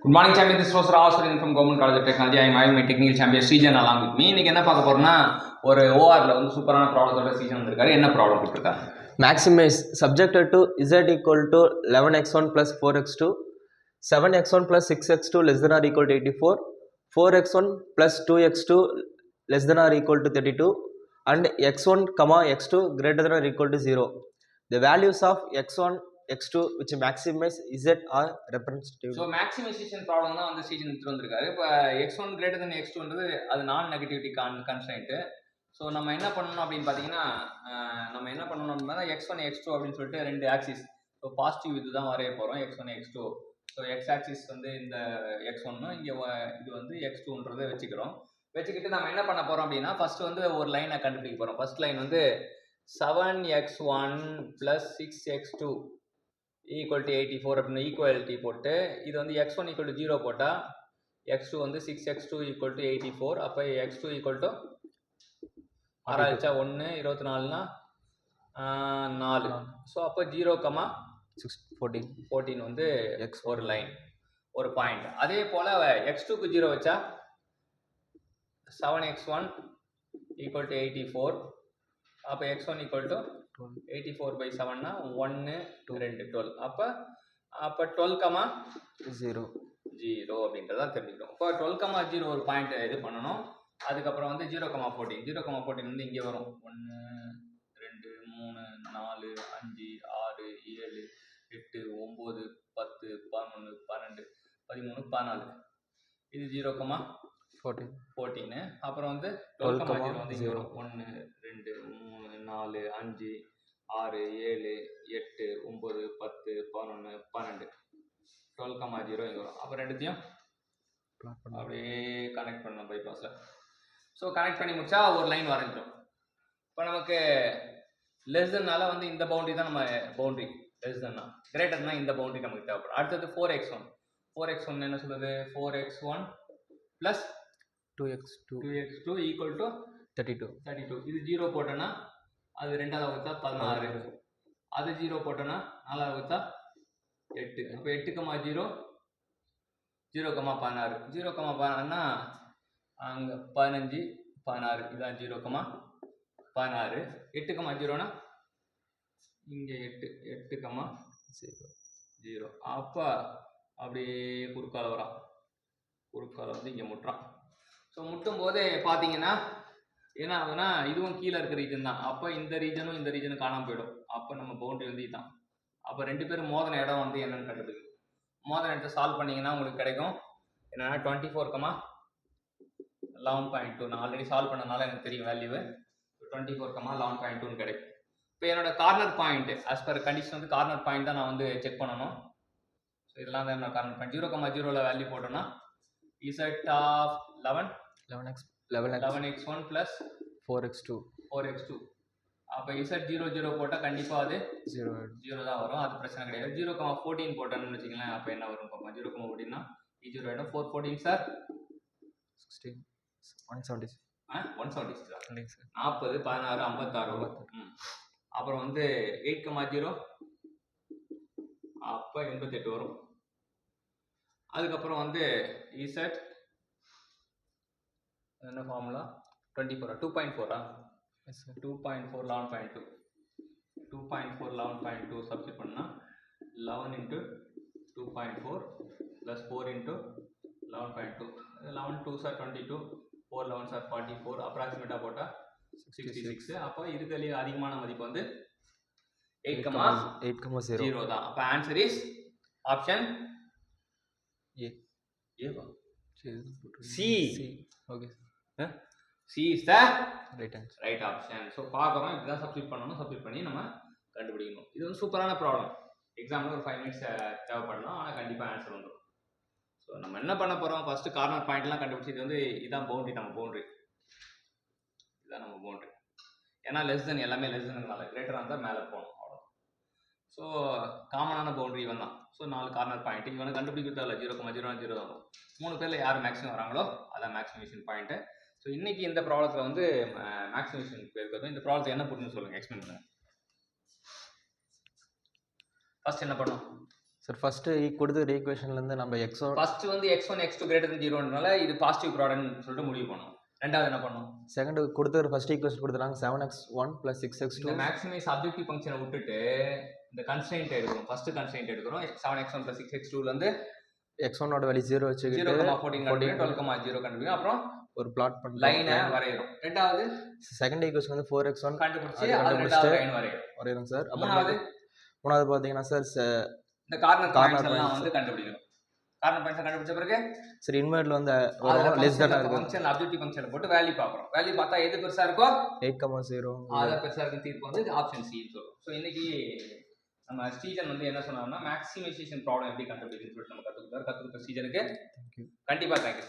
Good morning, champion. This was Rao from Government College of Technology. I am having my technical champion Srijan along with me. இன்னைக்கு என்ன பார்க்க போறோம்னா ஒரு ORல வந்து சூப்பரான ப்ராப்ளத்தோட Srijan வந்திருக்காரு. என்ன ப்ராப்ளம் கொடுத்திருக்காங்க? Maximize subjected to z equal to 11x1 plus 4x2, 7x1 plus 6x2 less than or equal to 84, 4x1 plus 2x2 less than or equal to 32, and x1 comma x2 greater than or equal to 0. The values of x1 x2 which maximize z are representative. So maximization problem தான் வந்து Srijan எடுத்து வந்திருக்காரு. இப்போ x1 greater than x2ன்றது அது நான் negativity constraint. So நம்ம என்ன பண்ணணும் அப்படின்னு பார்த்தீங்கன்னா நம்ம என்ன பண்ணணும் அப்படின்னா x1 x2 அப்படின்னு சொல்லிட்டு ரெண்டு ஆக்சிஸ் ஸோ பாசிட்டிவ் இது தான் வரைய போகிறோம் x1 x2. So X axis வந்து இந்த x1 இங்கே இது வந்து x2ன்றதை வச்சுக்கிட்டு நம்ம என்ன பண்ண போகிறோம் அப்படின்னா ஃபர்ஸ்ட் வந்து ஒரு லைனை கண்டுபிடிக்க போகிறோம். ஃபர்ஸ்ட் லைன் வந்து 7x1 plus 6x2 equal to 84 அப்படின்னு ஈக்குவாலிட்டி போட்டு இது வந்து x1 equal to 0 போட்டால் x2 வந்து 6x2 equal to 84. அப்போ x2 equal to 6 ஆச்சா 1 24னா 4. ஸோ அப்போ 0,14 வந்து ஒரு லைன் ஒரு பாயிண்ட். அதே போல் x2க்கு 0 வச்சா 7x1 equal to 84. அப்போ x1 equal to 84/7னா 1 2 12. அப்போ 12,0 அப்படின்றத தெரிஞ்சுக்கணும். இப்போ 12,0 ஒரு பாயிண்ட் இது பண்ணணும். அதுக்கப்புறம் வந்து 0,14 வந்து இங்கே வரும் 1 2 3 4 5 6 7 8 9 10 11 12 13 14 இது 0,14. அப்புறம் வந்து 12,0 வந்து இங்கே வரும் 1 2 3 4 5 6 7 8 9 10 11 12 12,0 இங்கே வரும். அப்புறம் ரெண்டுத்தையும் அப்படியே கனெக்ட் பண்ணணும் பைபாஸில். ஸோ கனெக்ட் பண்ணி முடிச்சா ஒரு லைன் வரைஞ்சிடும். இப்போ நமக்கு லெஸ் தென்னால வந்து இந்த பவுண்டரி தான் நம்ம பவுண்டரி, லெஸ் தென்னா கிரேட்டர்னா இந்த பவுண்டரி நமக்கு தேவைப்படும். அடுத்தது 4x1 என்ன சொல்லுது 4x1 plus 2x2 equal to 32. இது 0 போட்டோன்னா அது 2ஆவது வகுத்தா 16, அது 0 போட்டோன்னா 4ஆவது வகுத்தா 8. அப்போ 8,0 0,16 0,16னா அங்கே 15 16 இதான் 0,16. 8,0னா இங்கே 8,0. அப்போ அப்படியே குறுக்கால வரான், குறுக்கால வந்து இங்கே முட்டுறான். ஸோ முட்டும் போது பார்த்தீங்கன்னா என்ன ஆகுதுன்னா இதுவும் கீழே இருக்கிற ரீஜன் தான். அப்போ இந்த ரீஜனும் காணாமல் போயிடும். அப்போ நம்ம பவுண்டரி வந்து இதுதான். அப்போ ரெண்டு பேரும் மோதின இடம் வந்து என்னன்னு கண்டுபிடிக்கும். மோதின இடத்தை சால்வ் பண்ணிங்கன்னா உங்களுக்கு கிடைக்கும் என்னன்னா 24,11.2. நான் ஆல்ரெடி சால்வ் பண்ணனால எனக்கு தெரியும் வேல்யூ 24,11.2 கிடைக்கும். இப்போ என்னோட corner point as per condition வந்து கார்னர் பாயிண்ட் தான் நான் வந்து செக் பண்ணணும். ஸோ இதெல்லாம் தான் என்னோட கார்னர் பாயிண்ட். 0,0ல வேல்யூ போட்டோன்னா Z of 11x1 plus 4x2. அப்போ இசட் 0 போட்டால் கண்டிப்பாக அது 0 தான் வரும். அது பிரச்சனை கிடையாது. 0,14 போட்டோன்னு வச்சுக்கலாம். அப்போ என்ன வரும் பார்ப்போம். 0,14னா 0 ஆகிடும். 414 சார் 16 176 40 16 56 அப்புறம் வந்து 8,0 அப்போ 88 வரும். அதுக்கப்புறம் வந்து இசட் என்ன ஃபார்முலா 24 2.4 2.4 11.2 2.4 சப்ஸ்டிட் பண்ணால் 11 into 2.4 plus 4 into 11.2 11 2s are 22 4 11s are 44 அப்ராக்சிமேட்டாக போட்டால் 66. அப்போ இதுக்கு அதிகமான மதிப்பு வந்து 8,0 தான். அப்போ answer is option Eva C. Okay C is the right option. So பார்க்குறோம் இப்படிதான் சப்ஸ்டிட் பண்ணணும். சப்ஸ்டிட் பண்ணி நம்ம கண்டுபிடிக்கணும். இது வந்து சூப்பரான ப்ராப்ளம். எக்ஸாம்பிள் ஒரு 5 minutes தேவைப்படலாம், ஆனால் கண்டிப்பாக ஆன்சர் வந்துடும். ஸோ நம்ம என்ன பண்ண போகிறோம் ஃபஸ்ட்டு கார்னர் பாயிண்ட்லாம் கண்டுபிடிச்சி இது வந்து இதான் பவுண்டரி, நம்ம பவுண்டரி இதுதான் நம்ம பவுண்டரி. ஏன்னா லெஸ் தென் எல்லாமே லெஸ் தென்னால கிரேட்டராக இருந்தால் மேலே போகணும் அவ்வளோ. ஸோ காமனான பவுண்டரி இவன் தான். ஸோ 4 கார்னர் பாயிண்ட் இவனை கண்டுபிடிக்கிறதா இல்லை 0,0 தான் வரும். 3 பேரில் யார் மேக்ஸிமம் வராங்களோ அதான் மேக்ஸிமேஷன் பாயிண்ட்டு. ஸோ இன்றைக்கி இந்த ப்ராப்ளத்தில் வந்து மேக்ஸிமேஷன் இருக்கிறது. இந்த ப்ராப்ளத்தை என்ன புரிஞ்சுன்னு சொல்லுங்கள், எக்ஸ்பிளைன் பண்ணுங்கள். ஃபர்ஸ்ட் என்ன பண்ணும் சார் ஃபஸ்ட்டு கொடுத்துருக்க ஈக்குவேஷன்லேருந்து நம்ம எக்ஸோ ஃபர்ஸ்ட் வந்து x1 x2 greater than 0ன்றனால இது பாசிட்டிவ் ப்ராடக்ட்னு சொல்லிட்டு முடிவு பண்ணோம். ரெண்டாவது என்ன பண்ணோம்? செகண்ட் கொடுத்துருக்க ஃபஸ்ட் ஈக்குவேஷன் கொடுத்துறாங்க 7x1 + 6x2 இந்த மேக்ஸிமைஸ் அப்ஜெக்டிவ் ஃபங்க்ஷனை விட்டுட்டு இந்த கன்ஸ்ட்ரெயின்ட் எடுக்கிறோம். ஃபர்ஸ்ட் கன்ஸ்ட்ரெயின்ட் எடுக்கிறோம். 7x1 + 6x2 ல இருந்து x1 ஓட வேல்யூ 0 வச்சுக்கிட்டு 0,14 12,0 கண்டுபிடிக்கும். அப்புறம் ஒரு பிளாட் பண்ணி லைனை வரையறோம். ரெண்டாவது செகண்ட் ஈக்குவேஷன் வந்து 4x1 கண்டுபிடிச்சு அது ரெண்டாவது லைன் வரையறோம் சார். மூணாவது பாத்தீங்கன்னா சார் இந்த கார்னர் பாயிண்ட்ஸ் எல்லாம் வந்து கண்டுபிடிக்கணும். கார்னர் பாயிண்ட்ஸ் கண்டுபிடிச்ச பிறகு சரி இன்வெர்ட்ல வந்து லெஸ் தென் இருக்கு ஃபங்க்ஷன் அப்ஜெக்டிவ் ஃபங்க்ஷனை போட்டு வேல்யூ பார்க்கறோம். வேல்யூ பார்த்தா எது பெருசா இருக்கோ 8,0 அத பெருசா இருக்கு தீர்ப்பு வந்து ஆப்ஷன் சி ன்னு சொல்றோம். சோ இன்னைக்கு நம்ம ஸ்டீஜன் வந்து என்ன சொன்னாங்கன்னா மேக்ஸிமைசேஷன் ப்ராப்ளம் எப்படி கண்டுபிடிக்குன்னு சொல்லிட்டு நம்ம கத்துக்கிட்டார். கத்துக்கிட்ட ஸ்டீஜனுக்கு கண்டிப்பா தேங்க்யூ.